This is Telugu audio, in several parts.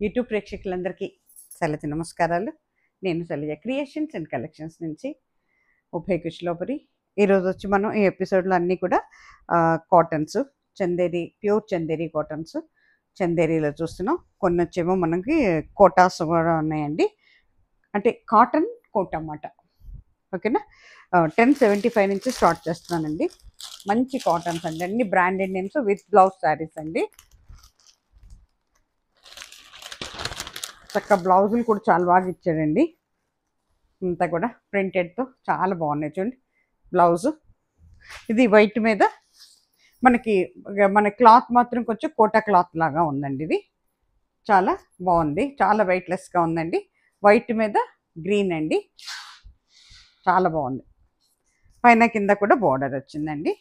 యూట్యూబ్ ప్రేక్షకులందరికీ శైలజ నమస్కారాలు. నేను శైలజ క్రియేషన్స్ అండ్ కలెక్షన్స్ నుంచి ఉభయ కుశలోపరి. ఈరోజు వచ్చి మనం ఈ ఎపిసోడ్లో అన్నీ కూడా cottons, Chanderi, pure Chanderi cottons, చందేరీలో చూస్తున్నాం. కొన్ని వచ్చేమో మనకి కోటాస్ కూడా ఉన్నాయండి, అంటే కాటన్ కోట్ అన్నమాట. ఓకేనా. 1075 నుంచి స్టార్ట్ చేస్తున్నానండి. మంచి కాటన్స్ అండి, అన్ని branded names with blouse saris అండి. చక్క బ్లౌజులు కూడా చాలా బాగా ఇచ్చాడండి, అంతా కూడా ప్రింటెడ్తో చాలా బాగున్నాయి. చూడండి బ్లౌజు, ఇది వైట్ మీద మన క్లాత్ మాత్రం కొంచెం కోటా క్లాత్ లాగా ఉందండి. ఇది చాలా బాగుంది, చాలా వెయిట్లెస్గా ఉందండి. వైట్ మీద గ్రీన్ అండి, చాలా బాగుంది. పైన కింద కూడా బార్డర్ వచ్చిందండి.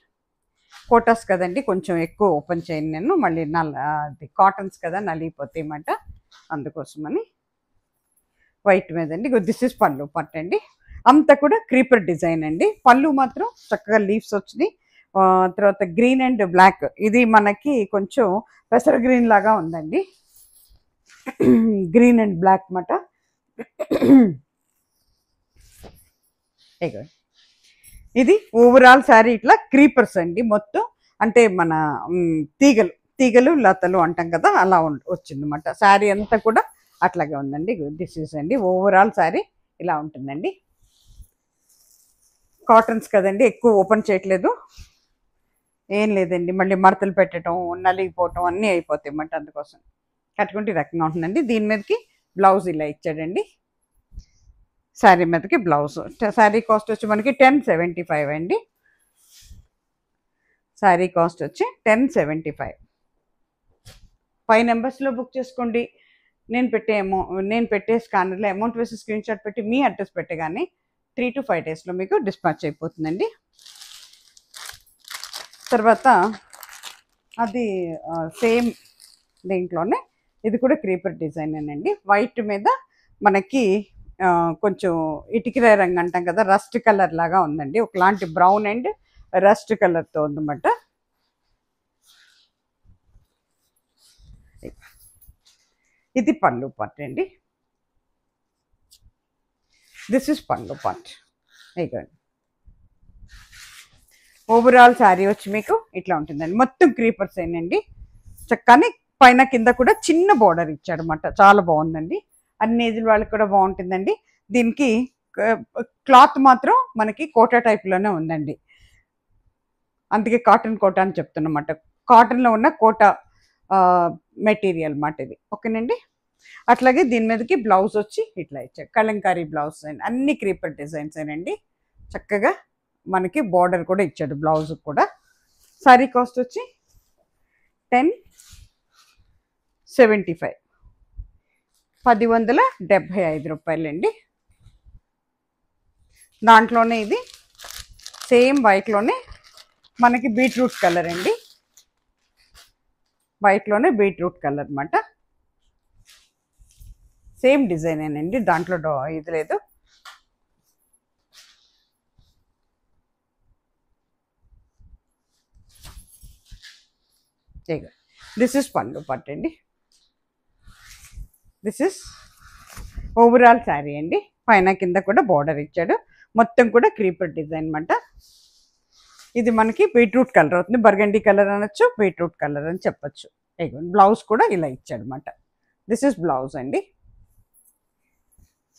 కోటాస్ కదండి, కొంచెం ఎక్కువ ఓపెన్ చేయను నేను, మళ్ళీ అది కాటన్స్ కదా నలిగిపోతాయి అన్నమాట, అందుకోసమని. వైట్ మీద అండి. దిస్ ఇస్ పళ్ళు పట్టు అండి, అంతా కూడా క్రీపర్ డిజైన్ అండి. పళ్ళు మాత్రం చక్కగా లీవ్స్ వచ్చినాయి. తర్వాత గ్రీన్ అండ్ బ్లాక్, ఇది మనకి కొంచెం పెసర గ్రీన్ లాగా ఉందండి, గ్రీన్ అండ్ బ్లాక్ మాట. ఇది ఓవరాల్ శారీ ఇట్లా క్రీపర్స్ అండి మొత్తం, అంటే మన తీగలు లతలు అంటాం కదా, అలా వచ్చిందన్నమాట. శారీ అంతా కూడా అట్లాగే ఉందండి. దిస్ ఈస్ అండి ఓవరాల్ శారీ ఇలా ఉంటుందండి. కాటన్స్ కదండి, ఎక్కువ ఓపెన్ చేయట్లేదు, ఏం లేదండి. మళ్ళీ మడతలు పెట్టడం, నలిగిపోవటం అన్నీ అయిపోతాయి అన్నమాట, అందుకోసం కట్టుకుంటే ఈ రకంగా ఉంటుందండి. దీని మీదకి బ్లౌజ్ ఇలా ఇచ్చాడండి, శారీ మీదకి బ్లౌజ్. శారీ కాస్ట్ వచ్చి మనకి 1075 అండి. శారీ కాస్ట్ వచ్చి 1075. 5 నెంబర్స్లో బుక్ చేసుకోండి. నేను పెట్టే స్కానర్లో అమౌంట్ వేసి స్క్రీన్ షాట్ పెట్టి మీ అడ్రస్ పెట్టగానే 3 to 5 డేస్లో మీకు డిస్పాచ్ అయిపోతుందండి. తర్వాత అది సేమ్ దీంట్లోనే ఇది కూడా క్రీపర్ డిజైన్ అండి. వైట్ మీద మనకి కొంచెం ఇటుకరాయ రంగు అంటాం కదా, రస్ట్ కలర్ లాగా ఉందండి, ఒకలాంటి బ్రౌన్ అండ్ రస్ట్ కలర్తో ఉందన్నమాట. ఇది పళ్ళు పార్ట్ అండి, దిస్ ఇస్ పళ్ళు పార్ట్. ఇగోండి ఓవరాల్ శారీ వచ్చి మీకు ఇట్లా ఉంటుందండి, మొత్తం క్రీపర్స్ ఏనండి. చక్కని పైన కింద కూడా చిన్న బార్డర్ ఇచ్చాడు అనమాట, చాలా బాగుందండి. అన్ని ఏజ్ల వాళ్ళకి కూడా బాగుంటుందండి. దీనికి క్లాత్ మాత్రం మనకి కోటా టైప్లోనే ఉందండి, అందుకే కాటన్ కోటా అని చెప్తున్నమాట. కాటన్లో ఉన్న కోటా మెటీరియల్ అన్నమాట ఇది. ఓకేనండి. అట్లాగే దీని మీదకి బ్లౌజ్ వచ్చి ఇట్లా ఇచ్చాడు, కలంకారీ బ్లౌజ్ అండి, అన్ని క్రీపర్ డిజైన్స్ ఏనండి. చక్కగా మనకి బార్డర్ కూడా ఇచ్చాడు బ్లౌజ్ కూడా. శారీ కాస్ట్ వచ్చి 1075, 1075 రూపాయలండి. దాంట్లోనే ఇది సేమ్ వైట్లోనే మనకి బీట్రూట్ కలర్ అండి, వైట్లోనే బీట్రూట్ కలర్ అన్నమాట. సేమ్ డిజైన్ ఏనండి, దాంట్లో ఇది లేదు. దిస్ ఇస్ పళ్ళు పట్టు అండి, దిస్ ఇస్ ఓవరాల్ శారీ అండి. పైన కింద కూడా బార్డర్ ఇచ్చాడు, మొత్తం కూడా క్రీపర్ డిజైన్ అన్నమాట. ఇది మనకి బీట్రూట్ కలర్ అవుతుంది, బర్గండీ కలర్ అనొచ్చు, బీట్రూట్ కలర్ అని చెప్పచ్చు. బ్లౌజ్ కూడా ఇలా ఇచ్చాడు అనమాట. దిస్ ఇస్ బ్లౌజ్ అండి.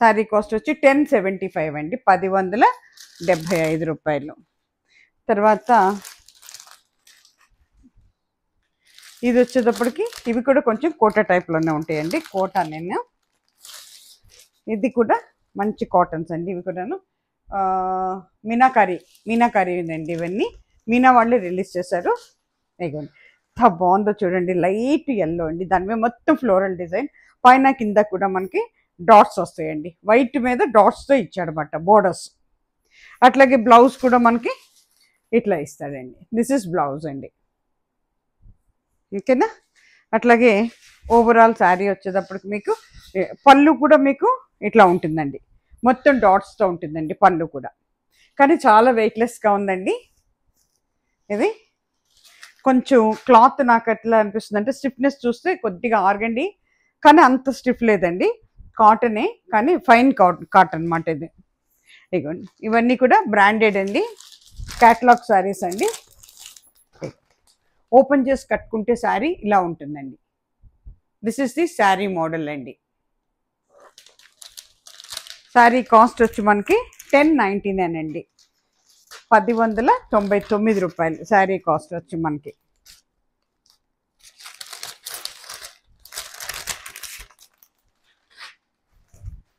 శారీ కాస్ట్ వచ్చి 1075 అండి, 1075 రూపాయలు. తర్వాత ఇది వచ్చేటప్పటికి ఇవి కూడా కొంచెం కోటా టైప్లోనే ఉంటాయండి, కోటా నేను. ఇది కూడా మంచి కాటన్స్ అండి, ఇవి కూడాను మీనాకారీ అండి. ఇవన్నీ మీనా వాళ్ళే రిలీజ్ చేశారు. ఇగోండి ఎంత బాగుందో చూడండి, లైట్ ఎల్లో అండి, దాని మీద మొత్తం ఫ్లోరల్ డిజైన్, పైన కింద కూడా మనకి డాట్స్ వస్తాయండి, వైట్ మీద డాట్స్తో ఇచ్చాడనమాట బోర్డర్స్. అట్లాగే బ్లౌజ్ కూడా మనకి ఇట్లా ఇస్తాడండి, దిస్ ఇస్ బ్లౌజ్ అండి. ఓకేనా. అట్లాగే ఓవరాల్ శారీ వచ్చేటప్పటికి మీకు పళ్ళు కూడా మీకు ఇట్లా ఉంటుందండి, మొత్తం డాట్స్తో ఉంటుందండి పళ్ళు కూడా, కానీ చాలా వెయిట్లెస్గా ఉందండి. ఇది కొంచెం క్లాత్ నాకు ఎట్లా అనిపిస్తుంది అంటే, స్టిఫ్నెస్ చూస్తే కొద్దిగా ఆర్గండి కానీ అంత స్టిఫ్ లేదండి, కాటనే, కానీ ఫైన్ కాటన్ అన్నమాట ఇది. ఇదిగోండి, ఇవన్నీ కూడా బ్రాండెడ్ అండి, క్యాటలాగ్ శారీస్ అండి. ఓపెన్ చేసి కట్టుకుంటే శారీ ఇలా ఉంటుందండి. This is the sari model అండి. శారీ కాస్ట్ వచ్చి మనకి 1099 అండి, 1099 రూపాయలు శారీ కాస్ట్ వచ్చి మనకి.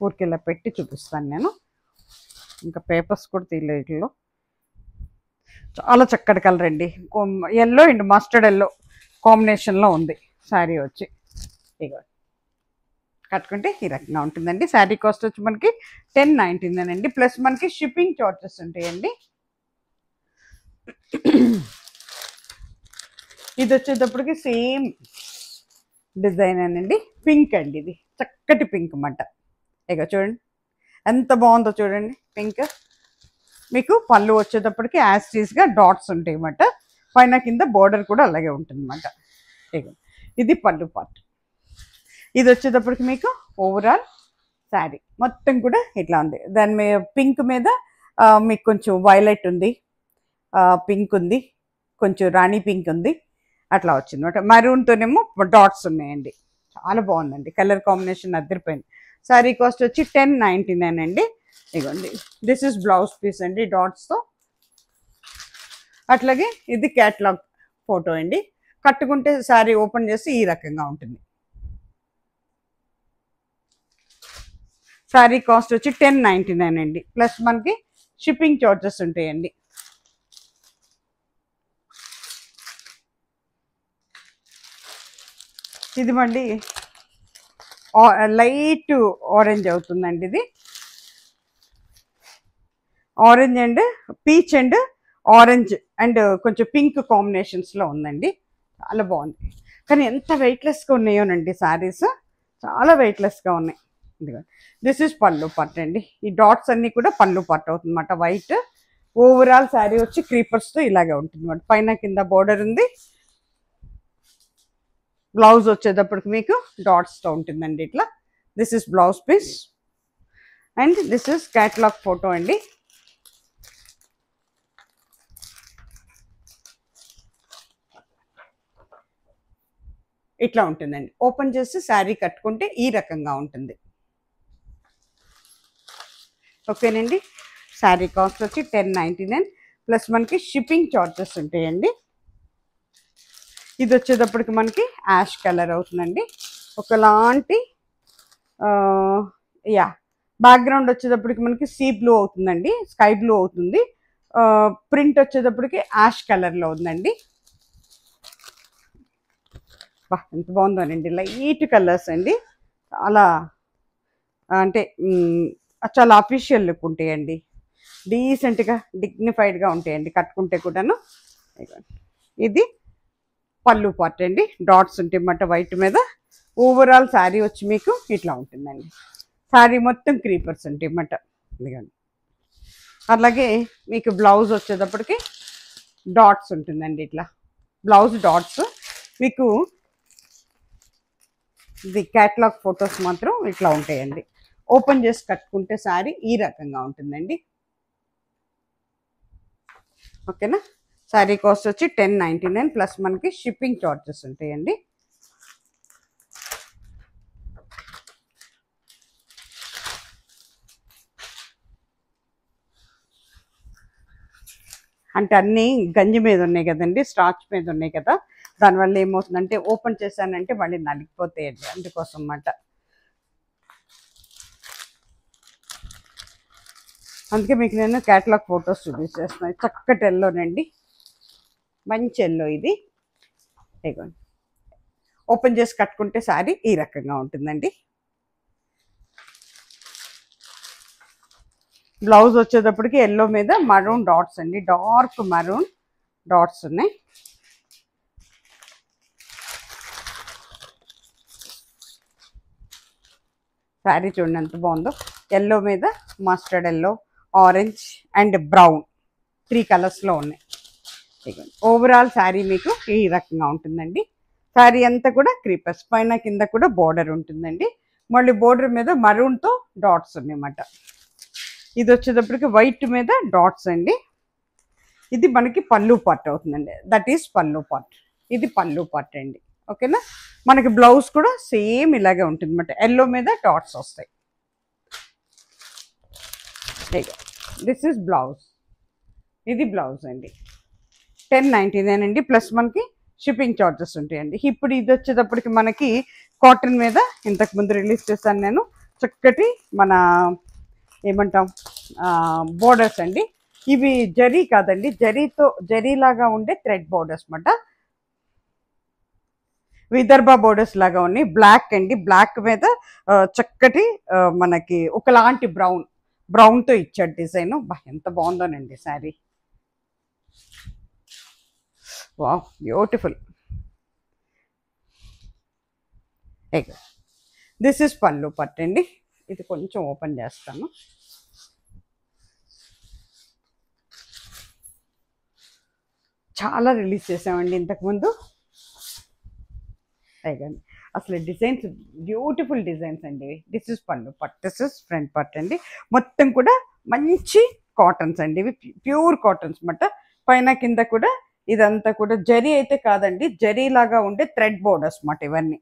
ఊరికి ఇలా పెట్టి చూపిస్తాను నేను, ఇంకా పేపర్స్ కూడా తీయలేట్లో. చాలా చక్కటి కలర్ అండి, ఎల్లో అండ్ మస్టర్డ్ ఎల్లో కాంబినేషన్లో ఉంది శారీ వచ్చి. ఇక కట్టుకుంటే ఈ రకంగా ఉంటుందండి. శారీ కాస్ట్ వచ్చి మనకి 1099 అండి, ప్లస్ మనకి షిప్పింగ్ చార్జెస్ ఉంటాయండి. ఇది వచ్చేటప్పటికి సేమ్ డిజైన్ అండి, పింక్ అండి, ఇది చక్కటి పింక్ అన్నమాట. ఇక చూడండి ఎంత బాగుందో చూడండి పింక్. మీకు పళ్ళు వచ్చేటప్పటికి యాస్టీస్గా డాట్స్ ఉంటాయి అన్నమాట, పైన కింద బోర్డర్ కూడా అలాగే ఉంటుంది అన్నమాట. ఇది పళ్ళు పార్ట్. ఇది వచ్చేటప్పటికి మీకు ఓవరాల్ శారీ మొత్తం కూడా ఇట్లా ఉంది. దాని మీద పింక్ మీద మీకు కొంచెం వైలెట్ ఉంది, పింక్ ఉంది, కొంచెం రాణి పింక్ ఉంది, అట్లా వచ్చింది అనమాట. మరూన్తోనేమో డాట్స్ ఉన్నాయండి. చాలా బాగుందండి, కలర్ కాంబినేషన్ అదిరిపోయింది. శారీ కాస్ట్ వచ్చి 1099 అండి. ఇదిగోండి, దిస్ ఇస్ బ్లౌజ్ పీస్ అండి డాట్స్తో. అట్లాగే ఇది క్యాటలాగ్ ఫోటో అండి. కట్టుకుంటే శారీ ఓపెన్ చేసి ఈ రకంగా ఉంటుంది. శారీ కాస్ట్ వచ్చి 1099 అండి, ప్లస్ మనకి షిప్పింగ్ చార్జెస్ ఉంటాయండి. ఇది మళ్ళీ లైట్ ఆరెంజ్ అవుతుందండి, ఇది orange and peach and orange and కొంచెం పింక్ కాంబినేషన్స్లో ఉందండి. చాలా బాగుంది, కానీ ఎంత వెయిట్లెస్గా ఉన్నాయోనండి శారీస్, చాలా వెయిట్లెస్గా ఉన్నాయి. దిస్ ఇస్ పళ్ళు పార్ట్ అండి. ఈ డాట్స్ అన్నీ కూడా పళ్ళు పార్ట్ అవుతుంది అన్నమాట, వైట్. ఓవరాల్ శారీ వచ్చి క్రీపర్స్తో ఇలాగే ఉంటుంది అన్నమాట, పైన కింద బోర్డర్ ఉంది. బ్లౌజ్ వచ్చేటప్పటికి మీకు డాట్స్తో ఉంటుందండి ఇట్లా. This is blouse piece and this is catalogue photo అండి. ఇట్లా ఉంటుందండి, ఓపెన్ చేసి శారీ కట్టుకుంటే ఈ రకంగా ఉంటుంది. ఓకేనండి, శారీ కాస్ట్ వచ్చి 1099 ప్లస్ మనకి షిప్పింగ్ చార్జెస్ ఉంటాయండి. ఇది వచ్చేటప్పటికి మనకి యాష్ కలర్ అవుతుందండి, ఒకలాంటి బ్యాక్గ్రౌండ్ వచ్చేటప్పటికి మనకి సీ బ్లూ అవుతుందండి, స్కై బ్లూ అవుతుంది. ప్రింట్ వచ్చేటప్పటికి యాష్ కలర్లో ఉందండి. ఎంత బాగుందోనండి, లైట్ కలర్స్ అండి, చాలా అంటే చాలా అఫీషియల్ లుక్ ఉంటాయండి, డీసెంట్గా డిగ్నిఫైడ్గా ఉంటాయండి కట్టుకుంటే కూడాను. ఇది పళ్ళు పార్ట్ అండి, డాట్స్ ఉంటాయి అన్నమాట వైట్ మీద. ఓవరాల్ శారీ వచ్చి మీకు ఇట్లా ఉంటుందండి, శారీ మొత్తం క్రీపర్స్ ఉంటాయి అన్నమాట. ఇదిగోండి, అలాగే మీకు బ్లౌజ్ వచ్చేటప్పటికి డాట్స్ ఉంటుందండి, ఇట్లా బ్లౌజ్ డాట్స్. మీకు ఇది క్యాటలాగ్ ఫొటోస్ మాత్రం ఇట్లా ఉంటాయండి, ఓపెన్ చేసి కట్టుకుంటే శారీ ఈ రకంగా ఉంటుందండి. ఓకేనా, శారీ కాస్ట్ వచ్చి 1099 ప్లస్ మనకి షిప్పింగ్ చార్జెస్ ఉంటాయండి. అంటే అన్నీ గంజి మీద ఉన్నాయి కదండి, స్టార్చ్ మీద ఉన్నాయి కదా, దానివల్ల ఏమవుతుందంటే ఓపెన్ చేశానంటే మళ్ళీ నలిగిపోతాయండి, అందుకోసం అన్నమాట. అందుకే మీకు నేను క్యాటలాగ్ ఫొటోస్ చూపించేస్తున్నాను. చక్కటి ఎల్లోనండి, మంచి ఎల్లో ఇది. ఇదిగోండి, ఓపెన్ చేసి కట్టుకుంటే శారీ ఈ రకంగా ఉంటుందండి. బ్లౌజ్ వచ్చేటప్పటికి ఎల్లో మీద మరూన్ డాట్స్ అండి, డార్క్ మరూన్ డాట్స్ ఉన్నాయి. శారీ చూడండి ఎంత బాగుందో, ఎల్లో మీద mustard yellow, orange and brown 3 కలర్స్లో ఉన్నాయి. ఓవరాల్ శారీ మీకు ఈ రకంగా ఉంటుందండి. శారీ అంతా కూడా క్రీపర్స్, పైన కింద కూడా బోర్డర్ ఉంటుందండి. మళ్ళీ బోర్డర్ మీద మరూన్తో డాట్స్ ఉన్నాయన్నమాట. ఇది వచ్చేటప్పటికి వైట్ మీద డాట్స్ అండి. ఇది మనకి పళ్ళు పార్ట్ అవుతుందండి, దట్ ఈస్ పళ్ళు పార్ట్. ఇది పళ్ళు పార్ట్ అండి. ఓకేనా. మనకి బ్లౌజ్ కూడా సేమ్ ఇలాగే ఉంటుంది అన్నమాట, ఎల్లో మీద డాట్స్ వస్తాయి. This is blouse. ఇది బ్లౌజ్ అండి. 1099 అండి, ప్లస్ మనకి షిప్పింగ్ ఛార్జెస్ ఉంటాయండి. ఇప్పుడు ఇది వచ్చేటప్పటికి మనకి కాటన్ మీద ఇంతకుముందు రిలీజ్ చేశాను నేను, చక్కటి మన ఏమంటాం బోర్డర్స్ అండి. ఇవి జరీ కాదండి, జరీలాగా ఉండే థ్రెడ్ బోర్డర్స్ అన్నమాట. విదర్భ బోర్డర్స్ లాగా ఉన్నాయి. బ్లాక్ అండి, బ్లాక్ మీద చక్కటి మనకి ఒకలాంటి బ్రౌన్తో ఇచ్చాడు డిజైన్. ఎంత బాగుందోనండి sari. Wow, beautiful. This is పళ్ళు పట్టు అండి. ఇది కొంచెం ఓపెన్ చేస్తాను. చాలా రిలీజ్ చేసామండి ఇంతకుముందు. అసలు డిజైన్స్ బ్యూటిఫుల్ డిజైన్స్ అండి. దిస్ ఇస్ పళ్ళు పట్టు, దిస్ ఇస్ ఫ్రంట్ పట్టు అండి. మొత్తం కూడా మంచి కాటన్స్ అండి, ఇవి ప్యూర్ కాటన్స్ అన్నమాట. పైన కింద కూడా ఇదంతా కూడా జరీ అయితే కాదండి, జరీ లాగా ఉండే థ్రెడ్ బోర్డర్స్ అన్నమాట ఇవన్నీ.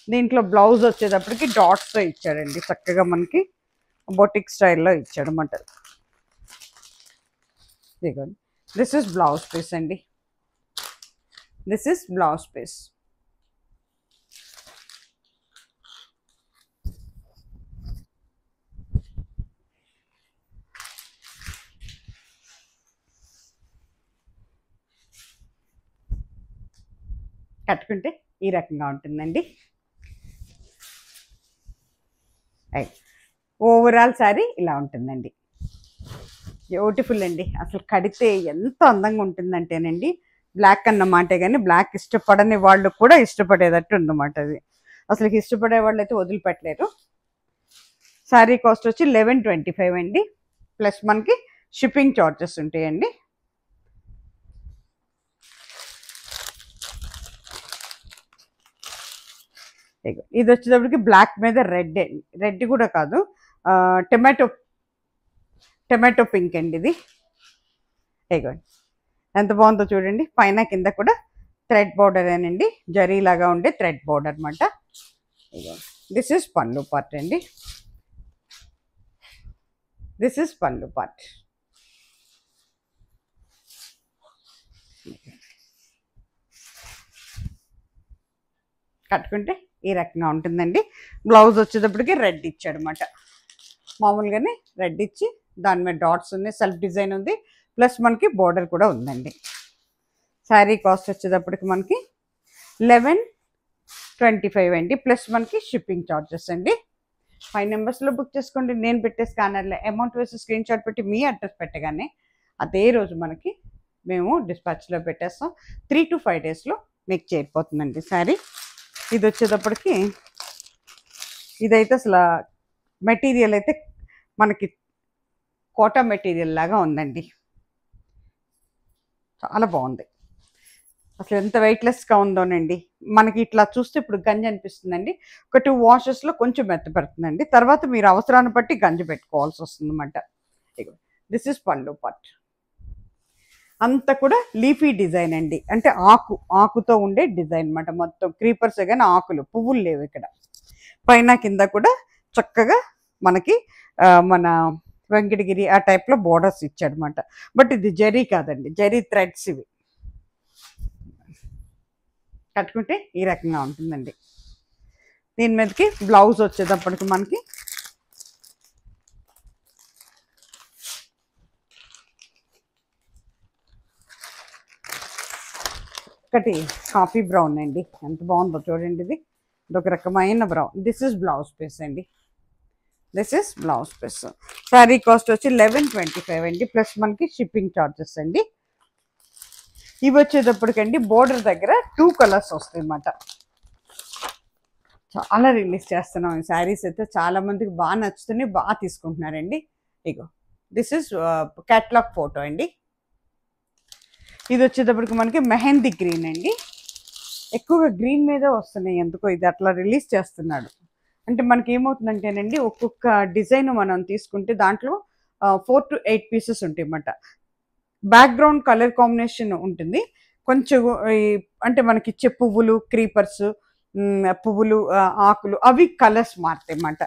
దీంట్లో బ్లౌజ్ వచ్చేటప్పటికి డాట్స్తో ఇచ్చాడండి, చక్కగా మనకి బొటిక్ స్టైల్లో ఇచ్చాడు అన్నమాట. ఇదిగోండి, దిస్ ఇస్ బ్లౌజ్ పీస్ అండి. This is blouse piece. కట్టుకుంటే ఈ రకంగా ఉంటుందండి. ఓవరాల్ శారీ ఇలా ఉంటుందండి. బ్యూటిఫుల్ అండి. అసలు కడితే ఎంత అందంగా ఉంటుందంటేనండి, బ్లాక్ అన్నమాటే కానీ బ్లాక్ ఇష్టపడని వాళ్ళు కూడా ఇష్టపడేటట్టు ఉందన్నమాట. అది అసలు ఇష్టపడే వాళ్ళు అయితే వదిలిపెట్టలేరు. శారీ కాస్ట్ వచ్చి 1125 అండి, ప్లస్ మనకి షిప్పింగ్ ఛార్జెస్ ఉంటాయండి. ఇది వచ్చేటప్పటికి బ్లాక్ మీద రెడ్ కూడా కాదు, టొమాటో పింక్ అండి ఇది. ఇగోండి ఎంత బాగుందో చూడండి. పైన కింద కూడా థ్రెడ్ బోర్డర్ అనండి, జరీలాగా ఉండే థ్రెడ్ బోర్డర్ అనమాట. దిస్ ఇస్ పళ్ళు పార్ట్ అండి. దిస్ ఇస్ పళ్ళు పార్ట్. కట్టుకుంటే ఈ రకంగా ఉంటుందండి. బ్లౌజ్ వచ్చేటప్పటికి రెడ్ ఇచ్చాడు అనమాట, మామూలుగానే రెడ్ ఇచ్చి దాని మీద డాట్స్ ఉన్నాయి, సెల్ఫ్ డిజైన్ ఉంది, ప్లస్ మనకి బోర్డర్ కూడా ఉందండి. శారీ కాస్ట్ వచ్చేటప్పటికి మనకి 1125 అండి, ప్లస్ మనకి షిప్పింగ్ ఛార్జెస్ అండి. 5 నెంబర్స్లో బుక్ చేసుకోండి. నేను పెట్టే స్కానర్లో అమౌంట్ వేసి స్క్రీన్ షాట్ పెట్టి మీ అడ్రస్ పెట్టగానే అదే రోజు మనకి మేము డిస్పాచ్లో పెట్టేస్తాం. 3 to 5 డేస్లో మీకు చేరిపోతుందండి శారీ. ఇది వచ్చేటప్పటికి ఇదైతే అసలు మెటీరియల్ అయితే మనకి కోటా మెటీరియల్ లాగా ఉందండి, చాలా బాగుంది. అసలు ఎంత వెయిట్లెస్గా ఉందోనండి. మనకి ఇట్లా చూస్తే ఇప్పుడు గంజి అనిపిస్తుందండి, ఒక 2 వాషెస్లో కొంచెం మెత్తపడుతుందండి, తర్వాత మీరు అవసరాన్ని బట్టి గంజి పెట్టుకోవాల్సి వస్తుంది అన్నమాట. దిస్ ఇస్ పళ్ళు పార్ట్. అంతా కూడా లీఫీ డిజైన్ అండి, అంటే ఆకుతో ఉండే డిజైన్ అన్నమాట. మొత్తం క్రీపర్స్ కానీ ఆకులు, పువ్వులు లేవు ఇక్కడ. పైన కింద కూడా చక్కగా మనకి మన వెంకటగిరి ఆ టైప్లో బోర్డర్స్ ఇచ్చాడనమాట. బట్ ఇది జరీ కాదండి, జరీ థ్రెడ్స్ ఇవి. కట్టుకుంటే ఈ రకంగా ఉంటుందండి. దీని మీదకి బ్లౌజ్ వచ్చేటప్పటికి మనకి ఒకటి కాఫీ బ్రౌన్ అండి, ఎంత బాగుందో చూడండి. ఇది ఒక రకమైన brown. This is blouse piece అండి. This is blouse piece. Sari cost వచ్చి 1125 అండి, ప్లస్ మనకి షిప్పింగ్ ఛార్జెస్ అండి. ఇవి వచ్చేటప్పటికండి బోర్డర్ దగ్గర 2 కలర్స్ వస్తాయి అన్నమాట. చాలా రిలీజ్ చేస్తున్నాం ఈ శారీస్ అయితే, చాలా మందికి బాగా నచ్చుతున్నాయి, బాగా తీసుకుంటున్నారండి. ఇగో దిస్ ఇస్ క్యాటలాగ్ ఫోటో అండి. ఇది వచ్చేటప్పటికి మనకి మెహందీ గ్రీన్ అండి. ఎక్కువగా గ్రీన్ మీదే వస్తున్నాయి ఎందుకో, ఇది అట్లా రిలీజ్ చేస్తున్నాడు. అంటే మనకి ఏమవుతుందంటేనండి, ఒక్కొక్క డిజైన్ మనం తీసుకుంటే దాంట్లో 4 to 8 పీసెస్ ఉంటాయి అన్నమాట. బ్యాక్గ్రౌండ్ కలర్ కాంబినేషన్ ఉంటుంది. కొంచెం ఈ అంటే మనకిచ్చే పువ్వులు, క్రీపర్స్, పువ్వులు, ఆకులు అవి కలర్స్ మారుతాయన్నమాట.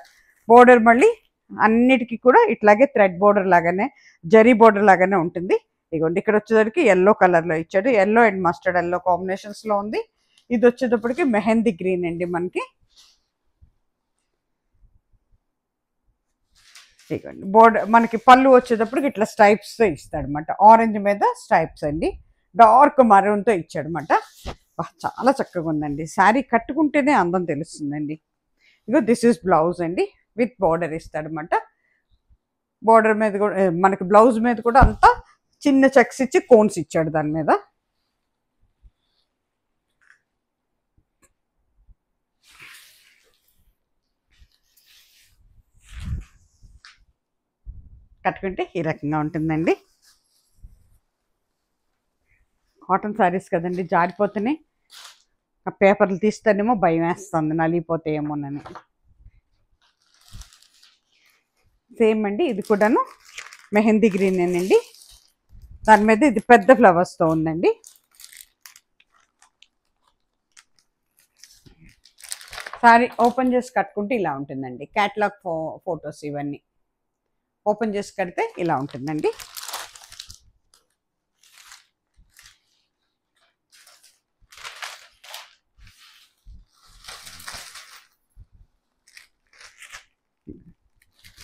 బోర్డర్ మళ్ళీ అన్నిటికీ కూడా ఇట్లాగే థ్రెడ్ బోర్డర్ లాగానే, జరీ బోర్డర్ లాగానే ఉంటుంది. ఇగోండి ఇక్కడ వచ్చేసరికి ఎల్లో కలర్లో ఇచ్చాడు. ఎల్లో అండ్ మస్టర్డ్ ఎల్లో కాంబినేషన్స్లో ఉంది. ఇది వచ్చేటప్పటికి మెహందీ గ్రీన్ అండి మనకి. ఇగోండి బోర్డర్ మనకి పళ్ళు వచ్చేటప్పటికి ఇట్లా స్ట్రైప్స్తో ఇస్తాడు అనమాట. ఆరెంజ్ మీద స్ట్రైప్స్ అండి, డార్క్ మరూన్తో ఇచ్చాడు అనమాట. చాలా చక్కగా ఉందండి. శారీ కట్టుకుంటేనే అందం తెలుస్తుందండి. ఇగో దిస్ ఇస్ బ్లౌజ్ అండి, విత్ బోర్డర్ ఇస్తాడు అనమాట. బోర్డర్ మీద కూడా మనకి బ్లౌజ్ మీద కూడా అంతా చిన్న చెక్స్ ఇచ్చి కోన్స్ ఇచ్చాడు దాని మీద. కట్టుకుంటే ఈ రకంగా ఉంటుందండి. కాటన్ శారీస్ కదండి, జారిపోతేనే ఆ పేపర్లు తీస్తేనేమో భయం వేస్తుంది నలిగిపోతాయేమోనని. సేమ్ అండి, ఇది కూడాను మెహందీ గ్రీన్ అండి. దాని మీద ఇది పెద్ద ఫ్లవర్స్తో ఉందండి. సారీ ఓపెన్ చేసి కట్టుకుంటే ఇలా ఉంటుందండి. క్యాటలాగ్ ఫొటోస్ ఇవన్నీ ఓపెన్ చేసి కడితే ఇలా ఉంటుందండి.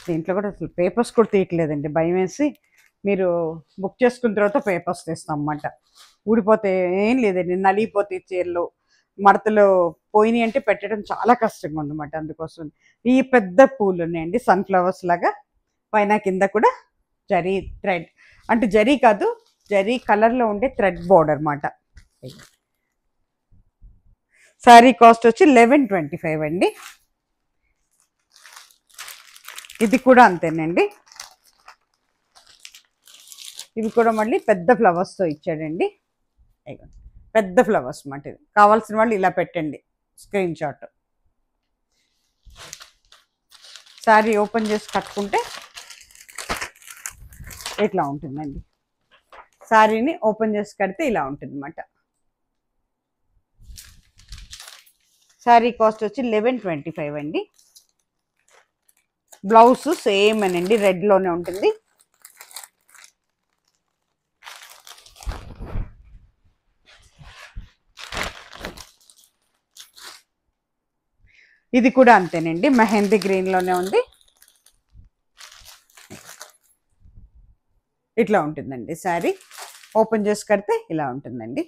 దీంట్లో కూడా అసలు పేపర్స్ కూడా తీయట్లేదండి, భయం వేసి. మీరు బుక్ చేసుకున్న తర్వాత పేపర్స్ తీస్తాం అన్నమాట. ఊడిపోతే ఏం లేదండి, నలిగిపోతే చీరలు మడతలు పోయినాయి అంటే పెట్టడం చాలా కష్టంగా ఉందన్నమాట. అందుకోసం ఈ పెద్ద పూలు ఉన్నాయండి, సన్ఫ్లవర్స్ లాగా. పైన కింద కూడా జరీ థ్రెడ్, అంటే జరీ కాదు, జరీ కలర్లో ఉండే థ్రెడ్ బోర్డర్ అన్నమాట. శారీ కాస్ట్ వచ్చి 1125 అండి. ఇది కూడా అంతేనండి. ఇవి కూడా మళ్ళీ పెద్ద ఫ్లవర్స్తో ఇచ్చాడండి. పెద్ద ఫ్లవర్స్ అన్నమాట. ఇది కావాల్సిన వాళ్ళు ఇలా పెట్టండి స్క్రీన్ షాట్. శారీ ఓపెన్ చేసి కట్టుకుంటే ఇట్లా ఉంటుందండి. శారీని ఓపెన్ చేసి కడితే ఇలా ఉంటుంది అన్నమాట. శారీ కాస్ట్ వచ్చి 1125 అండి. బ్లౌజ్ సేమ్ అనండి, రెడ్లోనే ఉంటుంది. ఇది కూడా అంతేనండి, మెహందీ గ్రీన్లోనే ఉంది. ఇట్లా ఉంటుందండి శారీ. ఓపెన్ చేసి కడితే ఇలా ఉంటుందండి.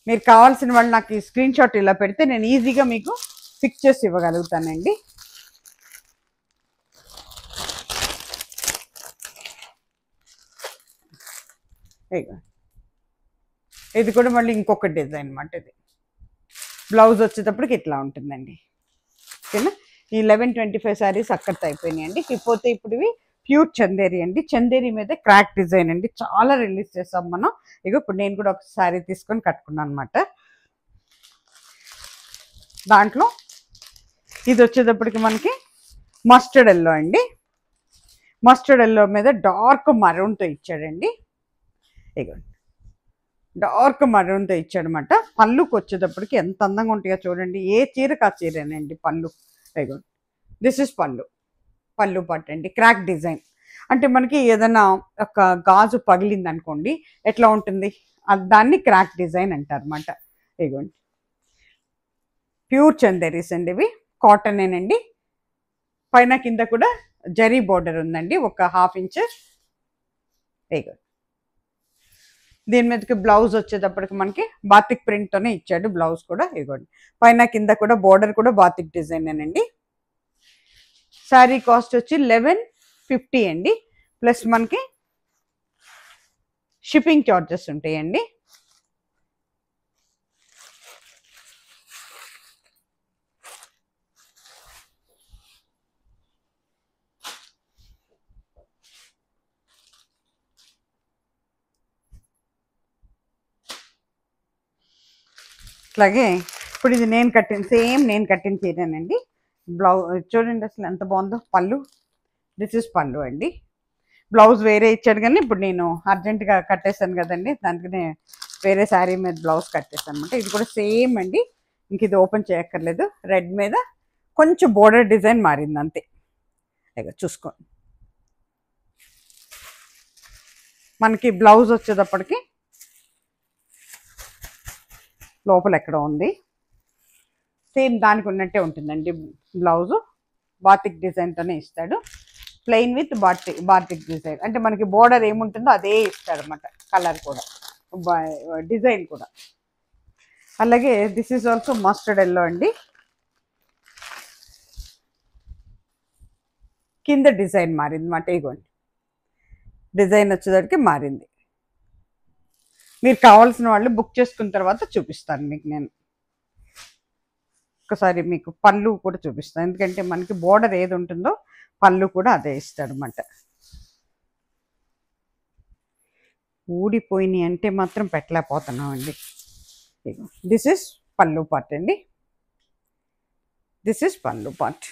మీరు కావాల్సిన వాళ్ళు నాకు ఈ స్క్రీన్ షాట్ ఇలా పెడితే నేను ఈజీగా మీకు ఫిక్స్ చేసి ఇవ్వగలుగుతానండి. ఇది కూడా మళ్ళీ ఇంకొక డిజైన్ అన్నమాట. ఇది బ్లౌజ్ వచ్చేటప్పటికి ఇట్లా ఉంటుందండి. ఓకేనా, ఈ 1125 శారీస్ అక్కడితో అయిపోయినాయండి. ఇకపోతే ఇప్పుడు ఇవి ప్యూర్ చందేరి అండి. చందేరి మీద క్రాక్ డిజైన్ అండి, చాలా రిలీజ్ చేసాం మనం. ఇప్పుడు నేను కూడా ఒక శారీ తీసుకొని కట్టుకున్నాను అనమాట. దాంట్లో ఇది వచ్చేటప్పటికి మనకి మస్టర్డ్ ఎల్లో అండి. మస్టర్డ్ ఎల్లో మీద డార్క్ మరూన్తో ఇచ్చాడండి. ఇగోండి డార్క్ మరూన్తో ఇచ్చాడనమాట. పళ్ళుకి వచ్చేటప్పటికి ఎంత అందంగా ఉంటాయో చూడండి. ఏ చీరకు ఆ చీరేనండి పళ్ళు. ఇగోండి దిస్ ఇస్ పళ్ళు. పళ్ళు పట్టు అండి, క్రాక్ డిజైన్. అంటే మనకి ఏదైనా ఒక గాజు పగిలింది అనుకోండి ఎట్లా ఉంటుంది, దాన్ని క్రాక్ డిజైన్ అంటారు అనమాట. ఇగోండి ప్యూర్ చందేరీస్ అండి, ఇవి కాటనేనండి. పైన కింద కూడా జరీ బోర్డర్ ఉందండి, ఒక 1/2 ఇంచ్. ఇగోండి దీని మీదకి బ్లౌజ్ వచ్చేటప్పటికి మనకి బాతిక్ ప్రింట్తోనే ఇచ్చాడు బ్లౌజ్ కూడా. ఇగోండి పైన కింద కూడా బోర్డర్ కూడా బాతిక్ డిజైనేనండి. శారీ కాస్ట్ వచ్చి 1150 అండి. ప్లస్ మనకి షిప్పింగ్ చార్జెస్ ఉంటాయండి. అట్లాగే ఇప్పుడు ఇది నేను కట్టిన సేమ్ నేను కట్టిన చీరేనండి. బ్లౌజ్ చూడండి అసలు ఎంత బాగుందో. పళ్ళు, దిస్ ఇస్ పళ్ళు అండి. బ్లౌజ్ వేరే ఇచ్చాడు కానీ ఇప్పుడు నేను అర్జెంటుగా కట్టేసాను కదండి, దానికనే వేరే శారీ మీద బ్లౌజ్ కట్టేసాను అనమాట. ఇది కూడా సేమ్ అండి, ఇంక ఇది ఓపెన్ చేయక్కర్లేదు. రెడ్ మీద కొంచెం బోర్డర్ డిజైన్ మారింది అంతే. ఇక చూసుకోండి. మనకి బ్లౌజ్ వచ్చేటప్పటికి లోపల ఎక్కడ ఉంది, సేమ్ దానికి ఉన్నట్టే ఉంటుందండి బ్లౌజు. బాతిక్ డిజైన్తోనే ఇస్తాడు, ప్లెయిన్ విత్ బాతిక్ డిజైన్. అంటే మనకి బోర్డర్ ఏముంటుందో అదే ఇస్తాడు అనమాట, కలర్ కూడా డిజైన్ కూడా. అలాగే this is also mustard yellow అండి. కింద డిజైన్ మారింది అన్నమాట. ఇగోండి డిజైన్ వచ్చేసరికి మారింది. మీరు కావాల్సిన వాళ్ళు బుక్ చేసుకున్న తర్వాత చూపిస్తాను మీకు నేను. ఒకసారి మీకు పళ్ళు కూడా చూపిస్తాను, ఎందుకంటే మనకి బోర్డర్ ఏది ఉంటుందో పళ్ళు కూడా అదే ఇస్తాడు అన్నమాట. ఊడిపోయినాయి అంటే మాత్రం పెట్టలేకపోతున్నాం అండి. దిస్ ఇస్ పళ్ళు పార్ట్ అండి, దిస్ ఇస్ పళ్ళు పార్ట్.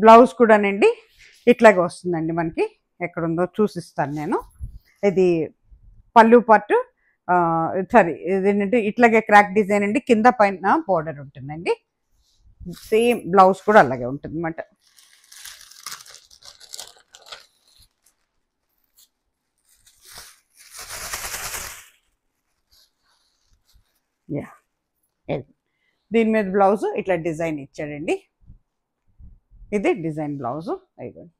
బ్లౌజ్ కూడానండి ఇట్లాగే వస్తుందండి మనకి. ఎక్కడుందో చూసిస్తాను నేను. ఇది పళ్ళు పార్ట్, సారీ ఇదేంటంటే ఇట్లాగే క్రాక్ డిజైన్ అండి, కింద పైన బోర్డర్ ఉంటుందండి. సేమ్ బ్లౌజ్ కూడా అలాగే ఉంటుంది అన్నమాట. యా, దీని మీద బ్లౌజ్ ఇట్లా డిజైన్ ఇచ్చాడండి. ఇది డిజైన్ బ్లౌజు. అయిపోయింది.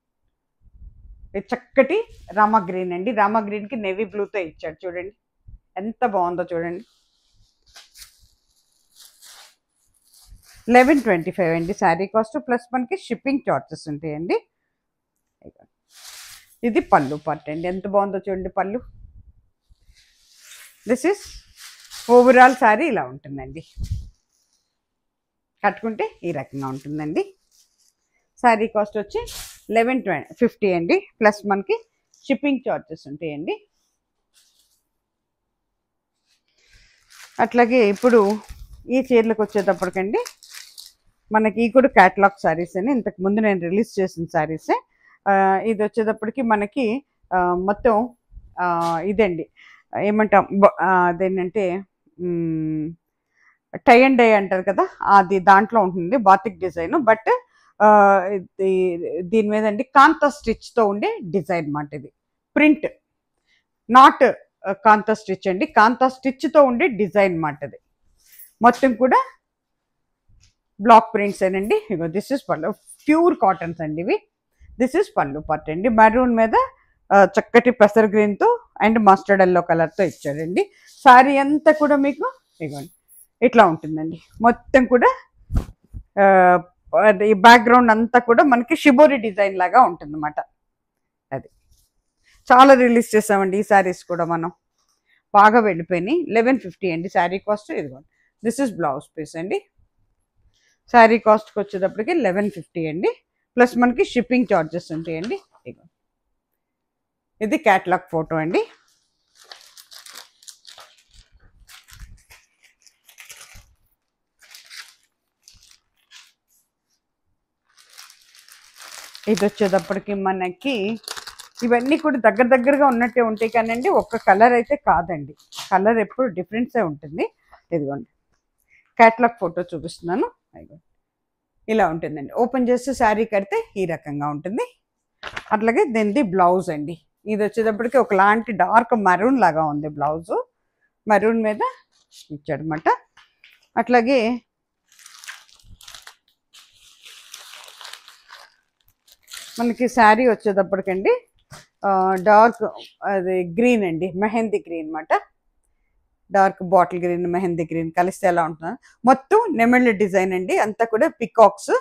ఇది చక్కటి రామా గ్రీన్ అండి. రామా గ్రీన్కి నేవీ బ్లూతో ఇచ్చాడు చూడండి, ఎంత బాగుందో చూడండి. 1125 అండి శారీ కాస్ట్, ప్లస్ మనకి షిప్పింగ్ చార్జెస్ ఉంటాయండి. ఇది పళ్ళు పార్ట్ అండి, ఎంత బాగుందో చూడండి పళ్ళు. దిస్ ఇస్ ఓవరాల్ శారీ ఇలా ఉంటుందండి, కట్టుకుంటే ఈ రకంగా ఉంటుందండి. శారీ కాస్ట్ వచ్చి 1150 అండి, ప్లస్ మనకి షిప్పింగ్ చార్జెస్ ఉంటాయండి. అట్లాగే ఇప్పుడు ఈ చీరలకు వచ్చేటప్పటికండి మనకి కూడా క్యాటలాగ్ శారీస్ అని ఇంతకు ముందు నేను రిలీజ్ చేసిన శారీసే. ఇది వచ్చేటప్పటికి మనకి మొత్తం ఇదండి ఏమంటాం, అదేంటంటే టై అండ్ డై అంటారు కదా, అది దాంట్లో ఉంటుంది బాతిక్ డిజైన్. బట్ దీని మీద అండి కాంతా స్టిచ్తో ఉండే డిజైన్ అన్నమాట. ఇది ప్రింట్, నాట్ కాంతా స్టిచ్ అండి, కాంతా స్టిచ్తో ఉండే డిజైన్ అన్నమాట. ఇది మొత్తం కూడా బ్లాక్ ప్రింట్స్ ఏనండి. ఇగో దిస్ ఇస్ పళ్ళు, ప్యూర్ కాటన్స్ అండి ఇవి. దిస్ ఇస్ పళ్ళు పార్ట్ అండి, మెరూన్ మీద చక్కటి పెసర్ గ్రీన్తో అండ్ మస్టర్డ్ ఎల్లో కలర్తో ఇచ్చాడండి. శారీ అంతా కూడా మీకు ఇగోండి ఇట్లా ఉంటుందండి. మొత్తం కూడా ఈ బ్యాక్గ్రౌండ్ అంతా కూడా మనకి షిబోరి డిజైన్ లాగా ఉంటుంది అన్నమాట. అది చాలా రిలీజ్ చేసామండి ఈ శారీస్ కూడా, మనం బాగా వెళ్ళిపోయినాయి. 1150 అండి శారీ కాస్ట్. ఇదిగోండి దిస్ ఇస్ బ్లౌజ్ పీస్ అండి. శారీ కాస్ట్కి వచ్చేటప్పటికి 1150 అండి, ప్లస్ మనకి షిప్పింగ్ చార్జెస్ ఉంటాయండి. ఇది క్యాటలాగ్ ఫోటో అండి. ఇది వచ్చేటప్పటికి మనకి ఇవన్నీ కూడా దగ్గరగా ఉన్నట్టే ఉంటాయి కానండి, ఒక్క కలర్ అయితే కాదండి, కలర్ ఎప్పుడు డిఫరెన్సే ఉంటుంది. ఇదిగోండి క్యాటలాగ్ ఫోటో చూపిస్తున్నాను. ఇలా ఉంటుందండి, ఓపెన్ చేస్తే శారీ కడితే ఈ రకంగా ఉంటుంది. అట్లాగే దీనిది బ్లౌజ్ అండి. ఇది వచ్చేటప్పటికి ఒకలాంటి డార్క్ మెరూన్ లాగా ఉంది బ్లౌజు, మెరూన్ మీద ఇచ్చాడనమాట. అట్లాగే మనకి శారీ వచ్చేటప్పటికండి డార్క్ అది గ్రీన్ అండి, మెహందీ గ్రీన్ అన్నమాట. Dark bottle green mehndi green కలిస్తే ఎలా ఉంటుందో, మొత్తం నెమళ్ళ డిజైన్ అండి. అంతా కూడా పికాక్స్,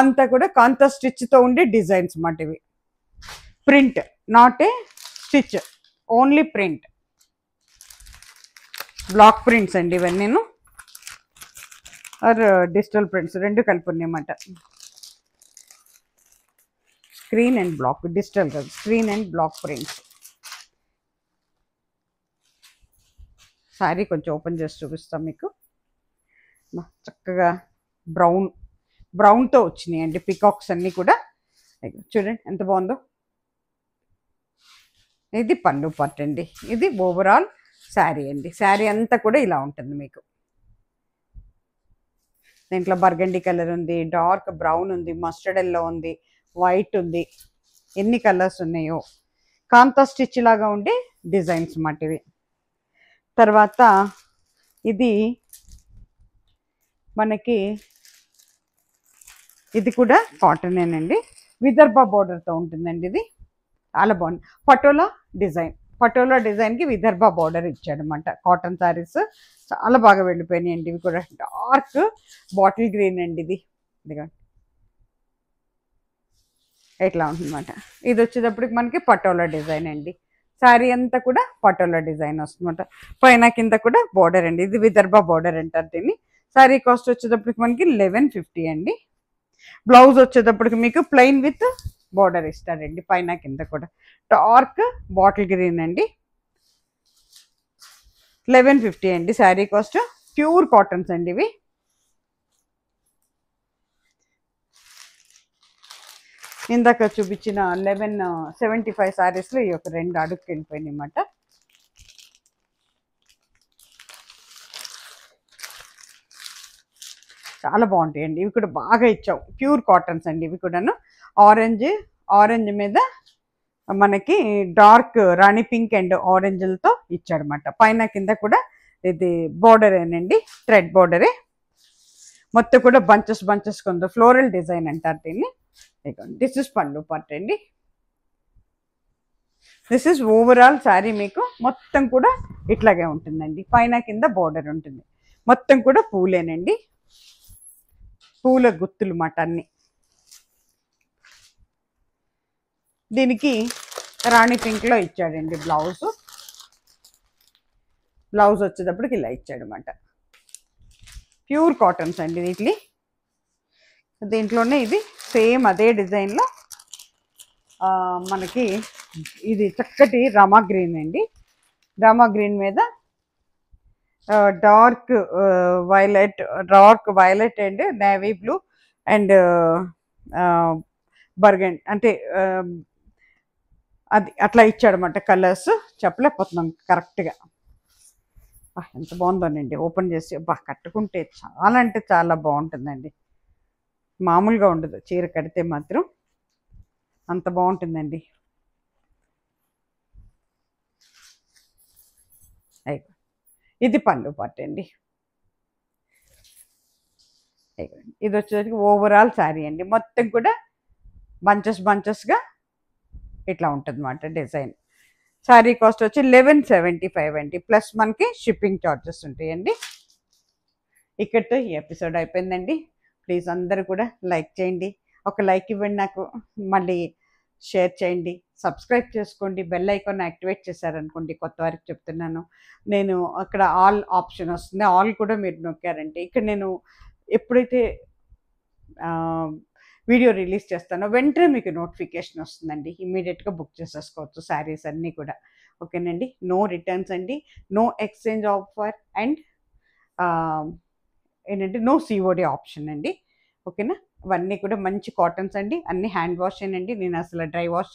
అంతా కూడా కాంతా స్టిచ్తో ఉండే డిజైన్స్ అన్నమాట. ఇవి print, not a stitch, only print, block prints అండి ఇవన్నీ. ఆర్ డిజిటల్ ప్రింట్స్ రెండు కలిపి ఉన్నాయన్నమాట. స్క్రీన్ అండ్ బ్లాక్, డిజిటల్ కాదు, screen and block prints. Sari కొంచెం ఓపెన్ చేసి చూపిస్తాం మీకు. చక్కగా బ్రౌన్తో వచ్చినాయి అండి పికాక్స్ అన్నీ కూడా. చూడండి ఎంత బాగుందో. ఇది పళ్ళు పార్ట్ అండి. ఇది ఓవరాల్ శారీ అండి. శారీ అంతా కూడా ఇలా ఉంటుంది మీకు. దీంట్లో బర్గండీ కలర్ ఉంది, డార్క్ బ్రౌన్ ఉంది, మస్టర్డ్ ఎల్లో ఉంది, వైట్ ఉంది. ఎన్ని కలర్స్ ఉన్నాయో. కాంతా స్టిచ్ లాగా ఉండే డిజైన్స్ మాట ఇవి. తర్వాత ఇది మనకి ఇది కూడా కాటనేనండి. విదర్భ బోర్డర్తో ఉంటుందండి. ఇది చాలా బాగుంది. పటోలా డిజైన్కి విదర్భ బోర్డర్ ఇచ్చాడనమాట. కాటన్ శారీస్ చాలా బాగా వెళ్ళిపోయినాయండి. ఇవి కూడా డార్క్ బాటిల్ గ్రీన్ అండి. ఇది ఎట్లా ఉంటుందన్నమాట. ఇది వచ్చేటప్పటికి మనకి పటోలా డిజైన్ అండి. శారీ అంతా కూడా పటోలా డిజైన్ వస్తుందన్నమాట. పైన కింద కూడా బోర్డర్ అండి. ఇది విదర్భ బోర్డర్ అంటారు దీన్ని. శారీ కాస్ట్ వచ్చేటప్పటికి మనకి 1150 అండి. బ్లౌజ్ వచ్చేటప్పటికి మీకు ప్లెయిన్ విత్ బోర్డర్ ఇస్తాడండి. పైన కింద కూడా డార్క్ బాటిల్ గ్రీన్ అండి. 1150 అండి శారీ కాస్ట్. ప్యూర్ కాటన్స్ అండి ఇవి. ఇందాక చూపించిన 1175 శారీస్లో ఈ యొక్క 2 అడుగుకి వెళ్ళిపోయినాయి అన్నమాట. చాలా బాగుంటాయండి. ఇవి కూడా బాగా ఇచ్చావు. ప్యూర్ కాటన్స్ అండి ఇవి కూడాను. ఆరెంజ్ మీద మనకి డార్క్ రాణి పింక్ అండ్ ఆరెంజ్లతో ఇచ్చాడనమాట. పైన కింద కూడా ఇది బోర్డరేనండి, థ్రెడ్ బోర్డరే. మొత్తం కూడా బంచెస్ కొంత ఫ్లోరల్ డిజైన్ అంటారు దీన్ని. దిస్ ఇస్ పళ్ళు పార్ట్ అండి. This is overall sari. మీకు మొత్తం కూడా ఇట్లాగే ఉంటుందండి. పైన కింద బోర్డర్ ఉంటుంది. మొత్తం కూడా పూలేనండి, పూల గుత్తులు మాట అన్ని. దీనికి రాణి పింక్లో ఇచ్చాడండి బ్లౌజ్ వచ్చేటప్పటికి ఇలా ఇచ్చాడు అన్నమాట. ప్యూర్ కాటన్స్ అండి వీటిని. దీంట్లోనే ఇది సేమ్ అదే డిజైన్లో మనకి ఇది చక్కటి రామా గ్రీన్ అండి. రామా గ్రీన్ మీద dark violet and navy blue and burgundy అంటే అది అట్లా ఇచ్చాడనమాట. కలర్స్ చెప్పలేకపోతున్నాం కరెక్ట్గా. ఎంత బాగుందోనండి. ఓపెన్ చేసి కట్టుకుంటే చాలా అంటే చాలా బాగుంటుందండి. మామూలుగా ఉండదు. చీర కడితే మాత్రం అంత బాగుంటుందండి. ఇది పళ్ళు పార్ట్ అండి. ఇది వచ్చేసరికి ఓవరాల్ శారీ అండి. మొత్తం కూడా బంచెస్గా ఇట్లా ఉంటుంది అన్నమాట డిజైన్. శారీ కాస్ట్ వచ్చి 1175 అండి. ప్లస్ మనకి షిప్పింగ్ ఛార్జెస్ ఉంటాయండి. ఇక్కడితో ఈ ఎపిసోడ్ అయిపోయిందండి. ప్లీజ్ అందరూ కూడా లైక్ చేయండి. ఒక లైక్ ఇవ్వండి నాకు. మళ్ళీ షేర్ చేయండి, సబ్స్క్రైబ్ చేసుకోండి. బెల్ ఐకాన్ యాక్టివేట్ చేశారనుకోండి, కొత్త వారికి చెప్తున్నాను. నేను అక్కడ ఆల్ ఆప్షన్ వస్తుంది. ఆల్ కూడా మీరు నొక్కారంటే ఇక్కడ నేను ఎప్పుడైతే వీడియో రిలీజ్ చేస్తానో వెంటనే మీకు నోటిఫికేషన్ వస్తుందండి. ఇమ్మీడియట్గా బుక్ చేసేసుకోవచ్చు శారీస్ అన్నీ కూడా. ఓకేనండి. నో రిటర్న్స్ అండి, నో ఎక్స్చేంజ్ ఆఫర్ అండ్ ఏంటంటే నో సిఓడి ఆప్షన్ అండి. ఓకేనా. అవన్నీ కూడా మంచి కాటన్స్ అండి. అన్నీ హ్యాండ్ వాష్ అండి. నేను అసలు డ్రై వాష్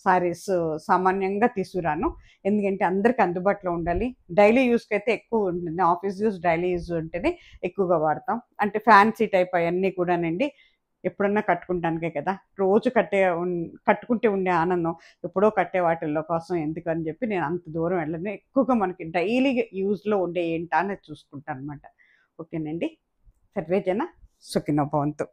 శారీస్ సామాన్యంగా తీసుకురాను. ఎందుకంటే అందరికి అందుబాటులో ఉండాలి. డైలీ యూస్కి అయితే ఎక్కువ ఉంటుంది. ఆఫీస్ యూస్, డైలీ యూస్ ఉంటేనే ఎక్కువగా వాడతాం. అంటే ఫ్యాన్సీ టైప్ అవన్నీ కూడానండి ఎప్పుడన్నా కట్టుకుంటానికే కదా. రోజు కట్టుకుంటే ఉండే ఆనందం ఎప్పుడో కట్టే వాటిల్లో కోసం ఎందుకని చెప్పి నేను అంత దూరం వెళ్ళను. ఎక్కువగా మనకి డైలీ యూజ్లో ఉండే ఏంటా అనేది చూసుకుంటాను అనమాట. ఓకేనండి. సర్వే జన సుఖినో భవంతు.